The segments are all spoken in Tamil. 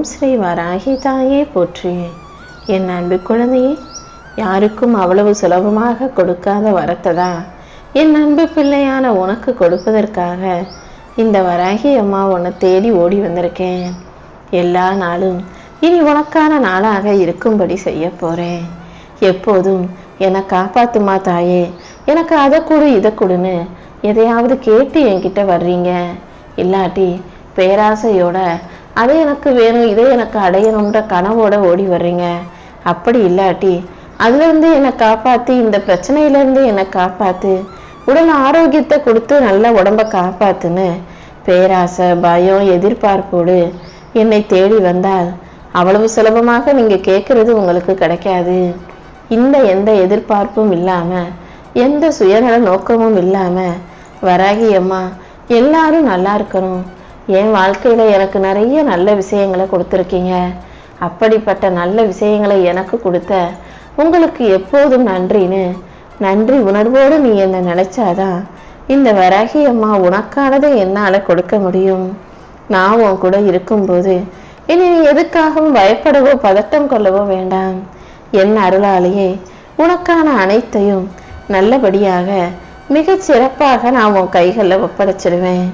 ஓம் ஸ்ரீ வராகி தாயே போற்றி. என் அன்பு குழந்தையே, யாருக்கும் அவ்வளவு சுலபமாக கொடுக்காத வரத்தை தான் என் அன்பு பிள்ளையான உனக்கு கொடுப்பதற்காக இந்த வராகி அம்மா உன்னை தேடி ஓடி வந்திருக்கேன். எல்லா நாளும் இனி உனக்கான நாளாக இருக்கும்படி செய்ய போறேன். எப்போதும் என்னை காப்பாத்துமா தாயே, எனக்கு அதை கொடு இதை கொடுன்னு எதையாவது கேட்டு என்கிட்ட வர்றீங்க. இல்லாட்டி பேராசையோட அதை எனக்கு வேணும் இதை எனக்கு அடையணுன்ற கனவோட ஓடி வர்றீங்க. அப்படி இல்லாட்டி அதுலேருந்து என்னை காப்பாற்றி, இந்த பிரச்சனையிலேருந்து என்னை காப்பாற்று, உடல் ஆரோக்கியத்தை கொடுத்து நல்ல உடம்பை காப்பாத்துன்னு பேராசை, பயம், எதிர்பார்ப்போடு என்னை தேடி வந்தால் அவ்வளவு சுலபமாக நீங்கள் கேட்குறது உங்களுக்கு கிடைக்காது. எந்த எதிர்பார்ப்பும் இல்லாமல், எந்த சுயநல நோக்கமும் இல்லாமல், வராகி அம்மா எல்லாரும் நல்லா இருக்கணும், என் வாழ்க்கையில் எனக்கு நிறைய நல்ல விஷயங்களை கொடுத்துருக்கீங்க, அப்படிப்பட்ட நல்ல விஷயங்களை எனக்கு கொடுத்த உங்களுக்கு எப்போதும் நன்றின்னு நன்றி உணர்வோடு நீ என்னை நினைச்சாதான் இந்த வராகி அம்மா உனக்கானதை என்னால் கொடுக்க முடியும். நான் உன் கூட இருக்கும்போது இனி நீ எதுக்காகவும் பயப்படவோ பதட்டம் கொள்ளவோ வேண்டாம். என் அருளாலேயே உனக்கான அனைத்தையும் நல்லபடியாக மிக சிறப்பாக நான் உன் கைகளில் ஒப்படைச்சிடுவேன்.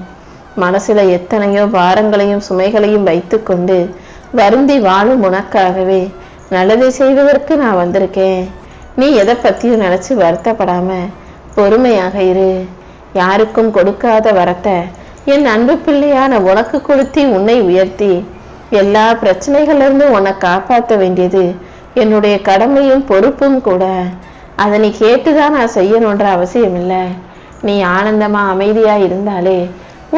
மனசுல எத்தனையோ பாரங்களையும் சுமைகளையும் வைத்து கொண்டு வருந்தி வாழும் உனக்காகவே நல்லதை செய்வதற்கு நான் வந்திருக்கேன். நீ எதை பத்தியும் நினைச்சு வருத்தப்படாம பொறுமையாக இரு. யாருக்கும் கொடுக்காத வரத்தை என் அன்பு பிள்ளையான உனக்கு கொடுத்தி உன்னை உயர்த்தி எல்லா பிரச்சனைகளிலிருந்து உன்னை காப்பாற்ற வேண்டியது என்னுடைய கடமையும் பொறுப்பும் கூட. அதை நீ கேட்டுதான் நான் செய்யணுன்ற அவசியம் இல்லை. நீ ஆனந்தமா அமைதியா இருந்தாலே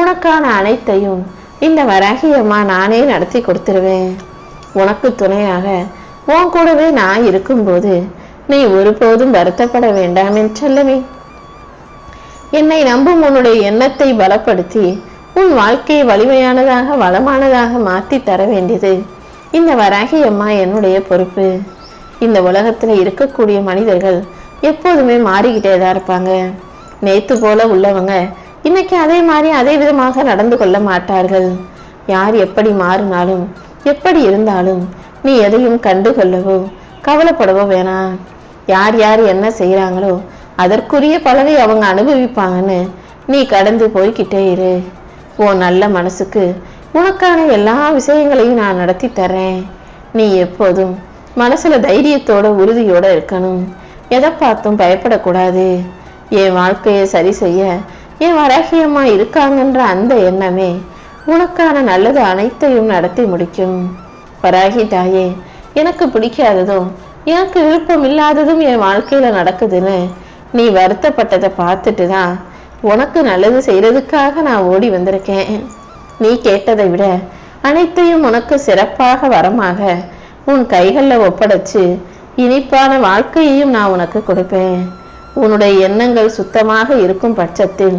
உனக்கான அனைத்தையும் இந்த வராகி அம்மா நானே நடத்தி கொடுத்துருவேன். உனக்கு துணையாக உன் கூடவே நான் இருக்கும்போது நீ ஒருபோதும் வருத்தப்பட வேண்டாம் என் செல்லமே. என்னை நம்பும் உன்னுடைய எண்ணத்தை பலப்படுத்தி உன் வாழ்க்கையை வலிமையானதாக வளமானதாக மாற்றி தர வேண்டியது இந்த வராகி அம்மா என்னுடைய பொறுப்பு. இந்த உலகத்துல இருக்கக்கூடிய மனிதர்கள் எப்போதுமே மாறிக்கிட்டே தான் இருப்பாங்க. நேத்து போல உள்ளவங்க இன்னைக்கு அதே மாதிரி அதே விதமாக நடந்து கொள்ள மாட்டார்கள். யார் எப்படி மாறினாலும் எப்படி இருந்தாலும் நீ எதையும் கண்டு கொள்ளவோ கவலைப்படவோ வேணாம். யார் யார் என்ன செய்யறாங்களோ அதற்குரிய பலனை அவங்க அனுபவிப்பாங்கன்னு நீ கடந்து போய்கிட்டே இரு. உன் நல்ல மனசுக்கு உனக்கான எல்லா விஷயங்களையும் நான் நடத்தி தர்றேன். நீ எப்போதும் மனசுல தைரியத்தோட உறுதியோட இருக்கணும். எதை பார்த்தும் பயப்படக்கூடாது. என் வாழ்க்கையை சரி செய்ய என் வராகி அம்மா இருக்காங்கன்ற அந்த எண்ணமே உனக்கான நல்லது அனைத்தையும் நடத்தி முடிக்கும். வராகி தாயே, எனக்கு பிடிக்காததும் எனக்கு விருப்பம் இல்லாததும் என் வாழ்க்கையில நடக்குதுன்னு நீ வருத்தப்பட்டதை பார்த்துட்டு தான் உனக்கு நல்லது செய்யறதுக்காக நான் ஓடி வந்திருக்கேன். நீ கேட்டதை விட அனைத்தையும் உனக்கு சிறப்பாக வரமாக உன் கைகளில் ஒப்படைச்சு இனிப்பான வாழ்க்கையையும் நான் உனக்கு கொடுப்பேன். உன்னுடைய எண்ணங்கள் சுத்தமாக இருக்கும் பட்சத்தில்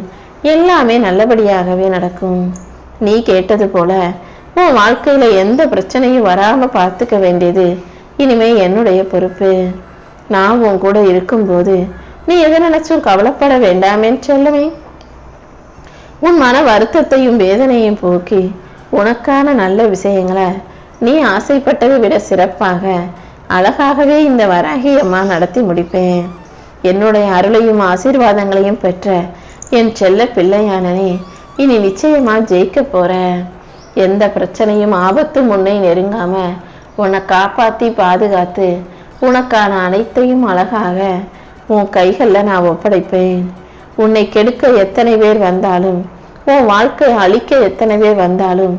எல்லாமே நல்லபடியாகவே நடக்கும். நீ கேட்டது போல உன் வாழ்க்கையில எந்த பிரச்சனையும் வராம பார்த்துக்க வேண்டியது இனிமே என்னுடைய பொறுப்பு. நான் உன் கூட இருக்கும்போது நீ எதை நினைச்சும் கவலைப்பட வேண்டாமே செல்லமே. உன் மன வருத்தத்தையும் வேதனையும் போக்கி உனக்கான நல்ல விஷயங்களை நீ ஆசைப்பட்டதை விட சிறப்பாக அழகாகவே இந்த வராகி அம்மா நடத்தி முடிப்பேன். என்னுடைய அருளையும் ஆசீர்வாதங்களையும் பெற்ற என் செல்ல பிள்ளையானே, இனி நிச்சயமா ஜெயிக்க போற. எந்த பிரச்சனையும் ஆபத்தும் உன்னை நெருங்காம உன்னை காப்பாத்தி பாதுகாத்து உனக்கான அனைத்தையும் அழகாக உன் கைகளில் நான் ஒப்படைப்பேன். உன்னை கெடுக்க எத்தனை பேர் வந்தாலும், உன் வாழ்க்கையை அழிக்க எத்தனை பேர் வந்தாலும்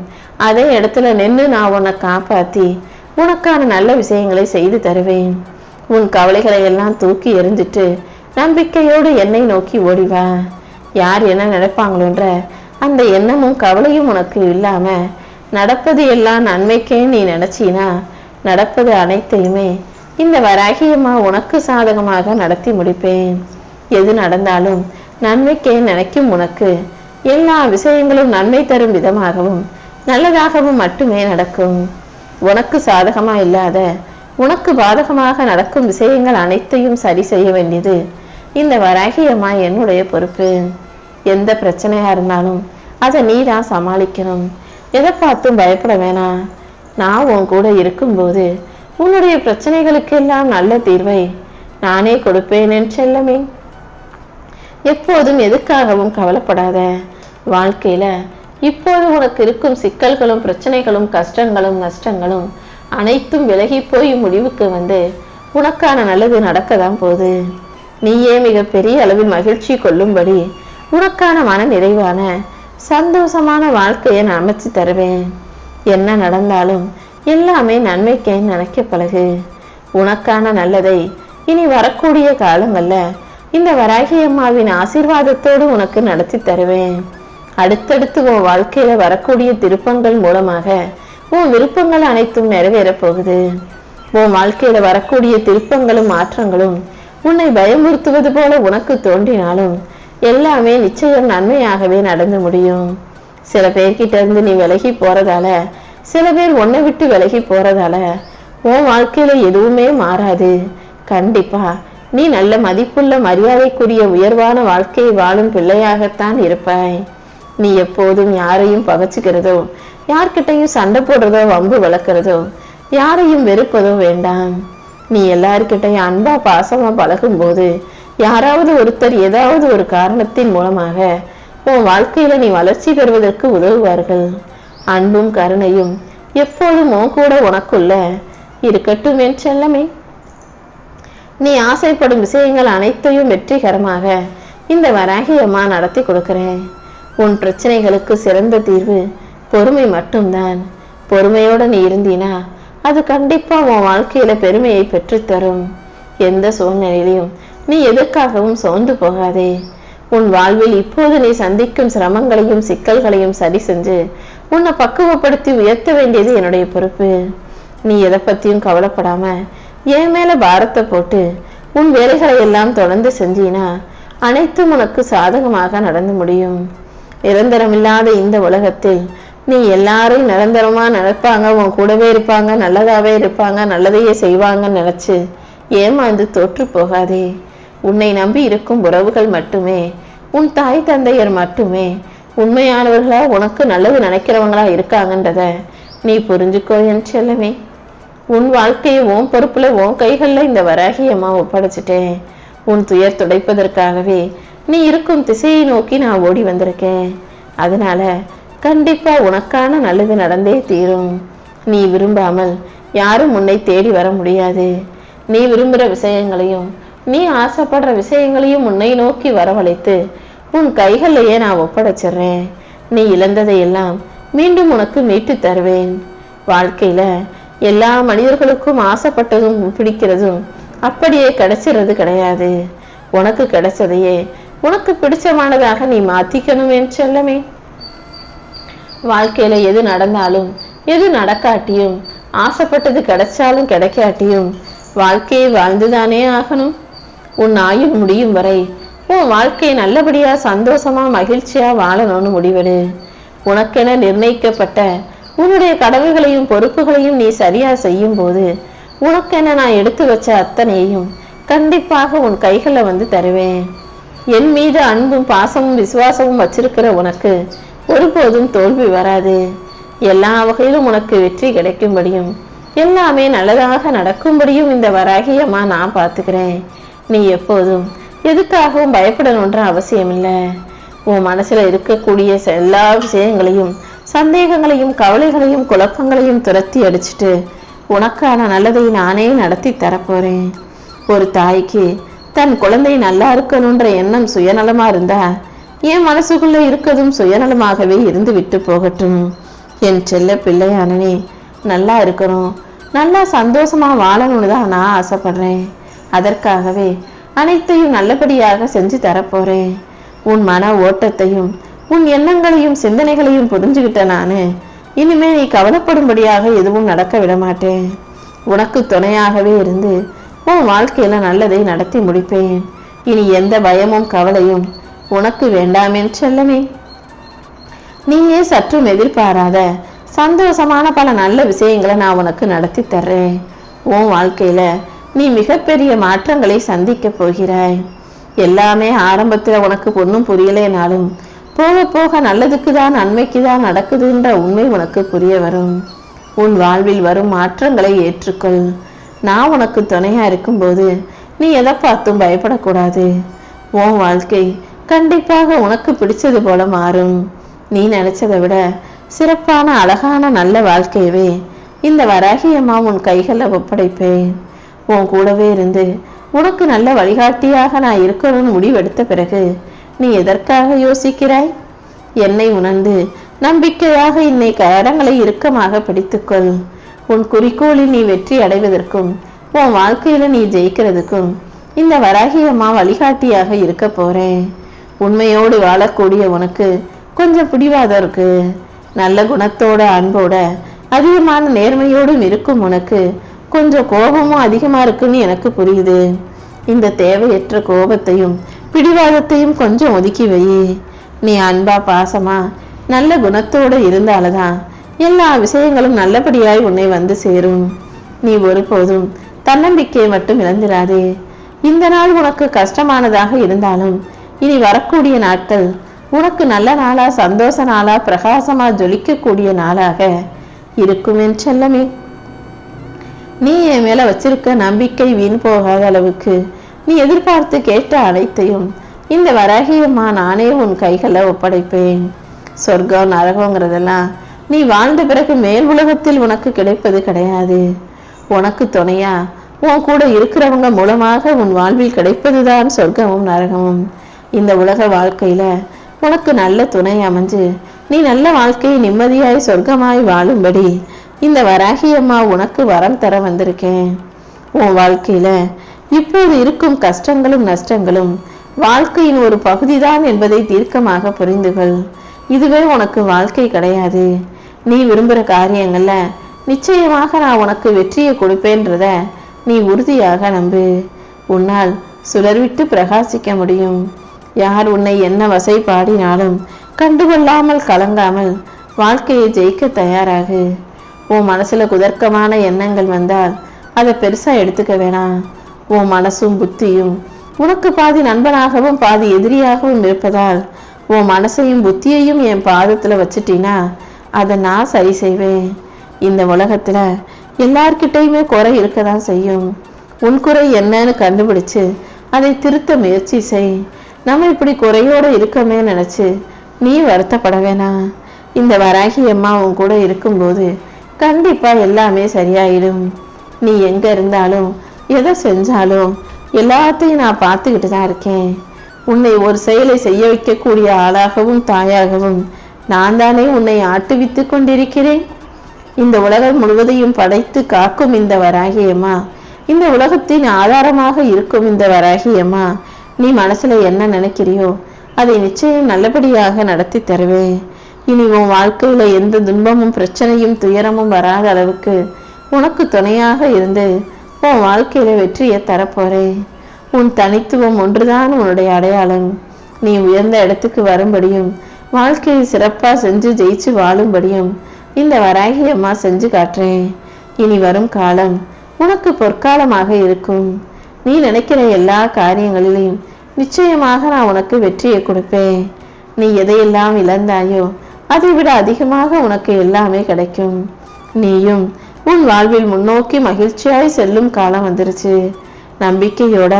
அதே இடத்துல நின்று நான் உன்னை காப்பாத்தி உனக்கான நல்ல விஷயங்களை செய்து தருவேன். உன் கவலைகளை எல்லாம் தூக்கி எறிஞ்சிட்டு நம்பிக்கையோடு என்னை நோக்கி ஓடிவா. யார் என்ன நினைப்பாங்களோன்ற அந்த எண்ணமும் கவலையும் உனக்கு இல்லாம நடப்பது எல்லாம் நன்மைக்கே நீ நினைச்சினா நடப்பது அனைத்தையுமே இந்த வராகி அம்மா உனக்கு சாதகமாக நடத்தி முடிப்பேன். எது நடந்தாலும் நன்மைக்கே நினைக்கும் உனக்கு எல்லா விஷயங்களும் நன்மை தரும் விதமாகவும் நல்லதாகவும் மட்டுமே நடக்கும். உனக்கு சாதகமா இல்லாத உனக்கு பாதகமாக நடக்கும் விஷயங்கள் அனைத்தையும் சரி செய்ய வேண்டியது இந்த வராகி அம்மா என்னுடைய பொறுப்பு. எந்த பிரச்சனையா இருந்தாலும் அதை நீ தான் சமாளிக்கணும். எதை பார்த்தும் பயப்பட வேணாம். நான் உன் கூட இருக்கும்போது உன்னுடைய பிரச்சனைகளுக்கெல்லாம் நல்ல தீர்வை நானே கொடுப்பேன் என் செல்லமே. எப்போதும் எதுக்காகவும் கவலைப்படாத. வாழ்க்கையில இப்போது உனக்கு இருக்கும் சிக்கல்களும் பிரச்சனைகளும் கஷ்டங்களும் நஷ்டங்களும் அனைத்தும் விலகி போய் முடிவுக்கு வந்து உனக்கான நல்லது நடக்கதான் போகுது. நீயே மிகப்பெரிய அளவில் மகிழ்ச்சி கொள்ளும்படி உனக்கான மன நிறைவான சந்தோஷமான வாழ்க்கையை நான் அமைச்சு தருவேன். என்ன நடந்தாலும் எல்லாமே நன்மைக்கே நினைக்க பழகு. உனக்கான நல்லதை இனி வரக்கூடிய காலங்கள்ல இந்த வராகி அம்மாவின் ஆசீர்வாதத்தோடு உனக்கு நடத்தி தருவேன். அடுத்தடுத்து உன் வாழ்க்கையில வரக்கூடிய திருப்பங்கள் மூலமாக உன் விருப்பங்கள் அனைத்தும் நிறைவேறப் போகுது. உன் வாழ்க்கையில வரக்கூடிய திருப்பங்களும் மாற்றங்களும் உன்னை பயமுறுத்துவது போல உனக்கு தோன்றினாலும் எல்லாமே நிச்சயம் நன்மையாகவே நடந்து முடியும். சில பேர்கிட்ட இருந்து நீ விலகி போறதால, சில பேர் உன்னை விட்டு விலகி போறதால உன் வாழ்க்கையில எதுவுமே மாறாது. கண்டிப்பா நீ நல்ல மதிப்புள்ள மரியாதைக்குரிய உயர்வான வாழ்க்கையை வாழும் பிள்ளையாகத்தான் இருப்பாய். நீ எப்போதும் யாரையும் பகைச்சுக்கிறதோ, யார்கிட்டையும் சண்டை போடுறதோ, வம்பு வளர்க்கிறதோ, யாரையும் வெறுப்பதோ வேண்டாம். நீ எல்லார்கிட்டையும் அன்பா பாசமா பழகும் போது யாராவது ஒருத்தர் ஏதாவது ஒரு காரணத்தின் மூலமாக உன் வாழ்க்கையில நீ வளர்ச்சி பெறுவதற்கு உதவுவார்கள். அன்பும் கருணையும் எப்போதும் உன் கூட உனக்குள்ள இருக்கட்டும் என் செல்லமே. நீ ஆசைப்படும் விஷயங்கள் அனைத்தையும் வெற்றிகரமாக இந்த வராகி அம்மா நடத்தி கொடுக்கிறேன். உன் பிரச்சனைகளுக்கு சிறந்த தீர்வு பொறுமை மட்டும்தான். பொறுமையோட நீ இருந்தீனா அது கண்டிப்பா உன் வாழ்க்கையில பெருமையை பெற்றுத்தரும். எந்த சூழ்நிலையிலும் நீ எதற்காகவும் சோர்ந்து போகாதே. உன் வாழ்வில் இப்போது நீ சந்திக்கும் சிரமங்களையும் சிக்கல்களையும் சரி செஞ்சு உன்னை பக்குவப்படுத்தி உயர்த்த வேண்டியது என்னுடைய பொறுப்பு. நீ எதை பத்தியும் கவலைப்படாம என் மேல பாரத்தை போட்டு உன் வேலைகளை எல்லாம் தொடர்ந்து செஞ்சீனா அனைத்தும் உனக்கு சாதகமாக நடந்து முடியும். நிரந்தரமில்லாத இந்த உலகத்தில் நீ எல்லாரையும் நிரந்தரமா நினைப்பாங்க, உன் கூடவே இருப்பாங்க, நல்லதாவே இருப்பாங்க, நல்லதையே செய்வாங்கன்னு நினைச்சு ஏமாந்து தோற்று போகாதே. உன்னை நம்பி இருக்கும் உறவுகள் மட்டுமே, உன் தாய் தந்தையர் மட்டுமே உண்மையானவர்களா உனக்கு நல்லது நினைக்கிறவங்களா இருக்காங்கன்றத நீ புரிஞ்சுக்கோ என் செல்லமே. உன் வாழ்க்கையை உன் பொறுப்புல உன் கைகள்ல இந்த வராகி அம்மா ஒப்படைச்சிட்டேன். உன் துயர் துடைப்பதற்காகவே நீ இருக்கும் திசையை நோக்கி நான் ஓடி வந்திருக்கேன். அதனால கண்டிப்பா உனக்கான நல்லது நடந்தே தீரும். நீ விரும்பாமல் யாரும் உன்னை தேடி வர முடியாது. நீ விரும்புகிற விஷயங்களையும் நீ ஆசைப்படுற விஷயங்களையும் உன்னை நோக்கி வரவழைத்து உன் கைகளையே நான் ஒப்படைச்சிடுறேன். நீ இழந்ததையெல்லாம் மீண்டும் உனக்கு மீட்டு தருவேன். வாழ்க்கையில எல்லா மனிதர்களுக்கும் ஆசைப்பட்டதும் பிடிக்கிறதும் அப்படியே கிடைச்சிறது கிடையாது. உனக்கு கிடைச்சதையே உனக்கு பிடிச்சமானதாக நீ மாத்திக்கணும் என் செல்லமே. வாழ்க்கையில எது நடந்தாலும் எது நடக்காட்டியும் ஆசைப்பட்டது கிடைச்சாலும் கிடைக்காட்டியும் வாழ்க்கையை வாழ்ந்துதானே ஆகணும். உன் ஆயுள் முடியும் வரை உன் வாழ்க்கையை நல்லபடியா சந்தோஷமா மகிழ்ச்சியா வாழணும்னு முடிவெடு. உனக்கென நிர்ணயிக்கப்பட்ட உன்னுடைய கடமைகளையும் பொறுப்புகளையும் நீ சரியா செய்யும் போது உனக்கென நான் எடுத்து வச்ச அத்தனையையும் கண்டிப்பாக உன் கைகளை வந்து தருவேன். என் மீது அன்பும் பாசமும் விசுவாசமும் வச்சிருக்கிற உனக்கு ஒருபோதும் தோல்வி வராது. எல்லா வகையிலும் உனக்கு வெற்றி கிடைக்கும்படியும் எல்லாமே நல்லதாக நடக்கும்படியும் இந்த வராகி அம்மா நான் பார்த்துக்கிறேன். நீ எப்போதும் எதுக்காகவும் பயப்படணுன்ற அவசியம் இல்லை. உன் மனசுல இருக்கக்கூடிய எல்லா விஷயங்களையும் சந்தேகங்களையும் கவலைகளையும் குழப்பங்களையும் துரத்தி அடிச்சுட்டு உனக்கான நல்லதை நானே நடத்தி தரப்போறேன். ஒரு தாய்க்கு தன் குழந்தை நல்லா இருக்கணும்ன்ற எண்ணம் சுயநலமா இருந்தா என் மனசுக்குள்ள இருக்கதும் சுயநலமாகவே இருந்து விட்டு போகட்டும். என் செல்ல பிள்ளையானே நல்லா இருக்கணும், நல்லா சந்தோஷமா வாழணும்னு தான் நான் ஆசைப்படுறேன். அதற்காகவே அனைத்தையும் நல்லபடியாக செஞ்சு தரப்போறேன். உன் மன ஓட்டத்தையும் உன் எண்ணங்களையும் சிந்தனைகளையும் புரிஞ்சுக்கிட்ட நானு இனிமே நீ கவலைப்படும்படியாக எதுவும் நடக்க விட மாட்டேன். உனக்கு துணையாகவே இருந்து உன் வாழ்க்கையில நல்லதை நடத்தி முடிப்பேன். இனி எந்த பயமும் கவலையும் உனக்கு வேண்டாமே செல்லமே. நீயே சற்றும் எதிர்பாராத சந்தோஷமான பல நல்ல விஷயங்களை நான் உனக்கு நடத்தி தர்றேன். உன் வாழ்க்கையில நீ மிகப்பெரிய மாற்றங்களை சந்திக்க போகிறாய். எல்லாமே ஆரம்பத்துல உனக்கு ஒன்றும் புரியலைனாலும் போக போக நல்லதுக்குதான் நன்மைக்குதான் நடக்குதுன்ற உண்மை உனக்கு புரிய வரும். உன் வாழ்வில் வரும் மாற்றங்களை ஏற்றுக்கொள். நான் உனக்கு துணையா இருக்கும்போது நீ எதை பார்த்தும் பயப்படக்கூடாது. உன் வாழ்க்கை கண்டிப்பாக உனக்கு பிடிச்சது போல மாறும். நீ நினைச்சதை விட சிறப்பான அழகான நல்ல வாழ்க்கையவே இந்த வராகி அம்மா உன் கைகளில் ஒப்படைப்பேன். உன் கூடவே இருந்து உனக்கு நல்ல வழிகாட்டியாக நான் இருக்கணும்னு முடிவெடுத்த பிறகு நீ எதற்காக யோசிக்கிறாய்? என்னை உணர்ந்து நம்பிக்கையாக இன்னை கரங்களை இறுக்கமாக பிடித்துக்கொள். உன் குறிக்கோளில் நீ வெற்றி அடைவதற்கும் உன் வாழ்க்கையில நீ ஜெயிக்கிறதுக்கும் இந்த வராகி அம்மா வழிகாட்டியாக இருக்க போறேன். உண்மையோடு வாழக்கூடிய உனக்கு கொஞ்சம் பிடிவாதம் இருக்கு. நல்ல குணத்தோட அன்போட அதிகமான நேர்மையோடும் இருக்கும் உனக்கு கொஞ்சம் கோபமும் அதிகமா இருக்குன்னு எனக்கு புரியுது. இந்த தேவையற்ற கோபத்தையும் பிடிவாதத்தையும் கொஞ்சம் ஒதுக்கி வை. நீ அன்பா பாசமா நல்ல குணத்தோடு இருந்தால்தான் எல்லா விஷயங்களும் நல்லபடியாய் உன்னை வந்து சேரும். நீ ஒருபோதும் தன்னம்பிக்கையை மட்டும் இழந்திராதே. இந்த நாள் உனக்கு கஷ்டமானதாக இருந்தாலும் இனி வரக்கூடிய நாட்கள் உனக்கு நல்ல நாளா, சந்தோஷ நாளா, பிரகாசமா ஜொலிக்கக்கூடிய நாளாக இருக்கும் என் செல்லமே. நீ என் மேல வச்சிருக்க நம்பிக்கை வீண் போகாத அளவுக்கு நீ எதிர்பார்த்து கேட்ட அனைத்தையும் இந்த வராகியம்மா நானே உன் கைகளை ஒப்படைப்பேன். சொர்க்கம் நரகங்கிறதெல்லாம் நீ வாழ்ந்த பிறகு மேல் உலகத்தில் உனக்கு கிடைப்பது கிடையாது. உனக்கு துணையா உன் கூட இருக்கிறவங்க மூலமாக உன் வாழ்வில் கிடைப்பதுதான் சொர்க்கமும் நரகமும். இந்த உலக வாழ்க்கையில உனக்கு நல்ல துணை அமைஞ்சு நீ நல்ல வாழ்க்கையை நிம்மதியாய் சொர்க்கமாய் வாழும்படி இந்த வராகி அம்மா உனக்கு வரம் தர வந்திருக்கேன். உன் வாழ்க்கையில இப்போது இருக்கும் கஷ்டங்களும் நஷ்டங்களும் வாழ்க்கையின் ஒரு பகுதிதான் என்பதை தீர்க்கமாக புரிந்துகொள். இதுவே உனக்கு வாழ்க்கை கிடையாது. நீ விரும்புகிற காரியங்கள்ல நிச்சயமாக நான் உனக்கு வெற்றியை கொடுப்பேன்றத நீ உறுதியாக நம்பு. உன்னால் சுடர்விட்டு பிரகாசிக்க முடியும். யார் உன்னை என்ன வசை பாடினாலும் கண்டுகொள்ளாமல் கலங்காமல் வாழ்க்கையை ஜெயிக்க தயாராகு. உன் மனசுல குதர்க்கமான எண்ணங்கள் வந்தால் அதை பெருசா எடுத்துக்க வேணாம். உன் மனசும் புத்தியும் உனக்கு பாதி நண்பனாகவும் பாதி எதிரியாகவும் இருப்பதால் உன் மனசையும் புத்தியையும் என் பாதத்துல வச்சுட்டீனா அதை நான் சரி செய்வேன். இந்த உலகத்துல எல்லார்கிட்டையுமே குறை இருக்கதான் செய்யும். உன் குறை என்னன்னு கண்டுபிடிச்சு அதை திருத்த முயற்சி செய். நம்ம இப்படி குறையோட இருக்கமே நினைச்சு நீ வருத்தப்பட வேணாம். இந்த வராகி அம்மா உன் கூட இருக்கும்போது கண்டிப்பா எல்லாமே சரியாயிடும். நீ எங்க இருந்தாலும் எதை செஞ்சாலும் எல்லாத்தையும் நான் பார்த்துக்கிட்டு தான் இருக்கேன். உன்னை ஒரு செயலை செய்ய வைக்கக்கூடிய ஆளாகவும் தாயாகவும் நான் தானே உன்னை ஆட்டுவித்து கொண்டிருக்கிறேன். இந்த உலகம் முழுவதையும் படைத்து காக்கும் இந்த வராகி அம்மா, இந்த உலகத்தின் ஆதாரமாக இருக்கும் இந்த வராகி அம்மா, நீ மனசுல என்ன நினைக்கிறியோ அதை நிச்சயம் நல்லபடியாக நடத்தி தருவேன். இனி உன் வாழ்க்கையில எந்த துன்பமும் பிரச்சனையும் துயரமும் வராத அளவுக்கு உனக்கு துணையாக இருந்து உன் வாழ்க்கையில வெற்றியை தரப்போறேன். உன் தனித்துவம் ஒன்றுதான் உன்னுடைய அடையாளம். நீ உயர்ந்த இடத்துக்கு வரும்படியும் வாழ்க்கையை சிறப்பா செஞ்சு ஜெயிச்சு வாழும்படியும் இந்த வராகி அம்மா செஞ்சு காட்டுறேன். இனி வரும் காலம் உனக்கு பொற்காலமாக இருக்கும். நீ நினைக்கிற எல்லா காரியங்களிலும் நிச்சயமாக நான் உனக்கு வெற்றியை கொடுப்பேன். நீ எதையெல்லாம் இழந்தாயோ அதை விட அதிகமாக உனக்கு எல்லாமே கிடைக்கும். நீயும் உன் வாழ்வில் முன்னோக்கி மகிழ்ச்சியாய் செல்லும் காலம் வந்துருச்சு. நம்பிக்கையோட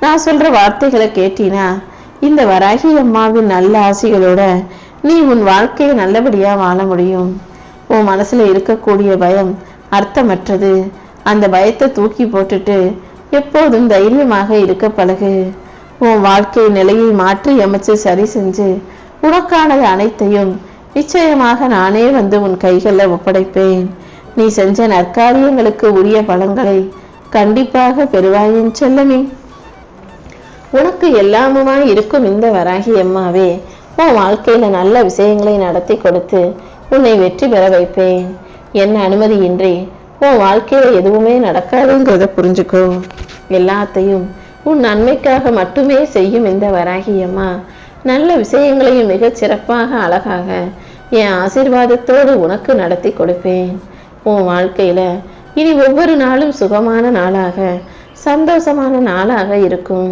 நான் சொல்ற வார்த்தைகளை கேட்டினா இந்த வராகி அம்மாவின் நல்ல ஆசைகளோட நீ உன் வாழ்க்கையை நல்லபடியா வாழ முடியும். உன் மனசுல இருக்கக்கூடிய பயம் அர்த்தமற்றது. அந்த பயத்தை தூக்கி போட்டுட்டு எப்போதும் தைரியமாக இருக்க பழகு. உன் வாழ்க்கை நிலையை மாற்றி அமைச்சு சரி செஞ்சு உனக்கானது அனைத்தையும் நிச்சயமாக நானே வந்து உன் கைகளில் ஒப்படைப்பேன். நீ செஞ்ச நற்காரியங்களுக்கு உரிய பலன்களை கண்டிப்பாக பெறுவாயின் செல்லமே. உனக்கு எல்லாமுமாய் இருக்கும் இந்த வராகி அம்மாவே உன் வாழ்க்கையில நல்ல விஷயங்களை நடத்தி கொடுத்து உன்னை வெற்றி பெற வைப்பேன். என் அனுமதியின்றி உன் வாழ்க்கையில எதுவுமே நடக்காதுங்கிறத புரிஞ்சுக்கோ. எல்லாத்தையும் உன் நன்மைக்காக மட்டுமே செய்யும் இந்த வராகி அம்மா நல்ல விஷயங்களையும் மிகச் சிறப்பாக அழகாக என் ஆசீர்வாதத்தோடு உனக்கு நடத்தி கொடுப்பேன். உன் வாழ்க்கையில இனி ஒவ்வொரு நாளும் சுகமான நாளாக சந்தோஷமான நாளாக இருக்கும்.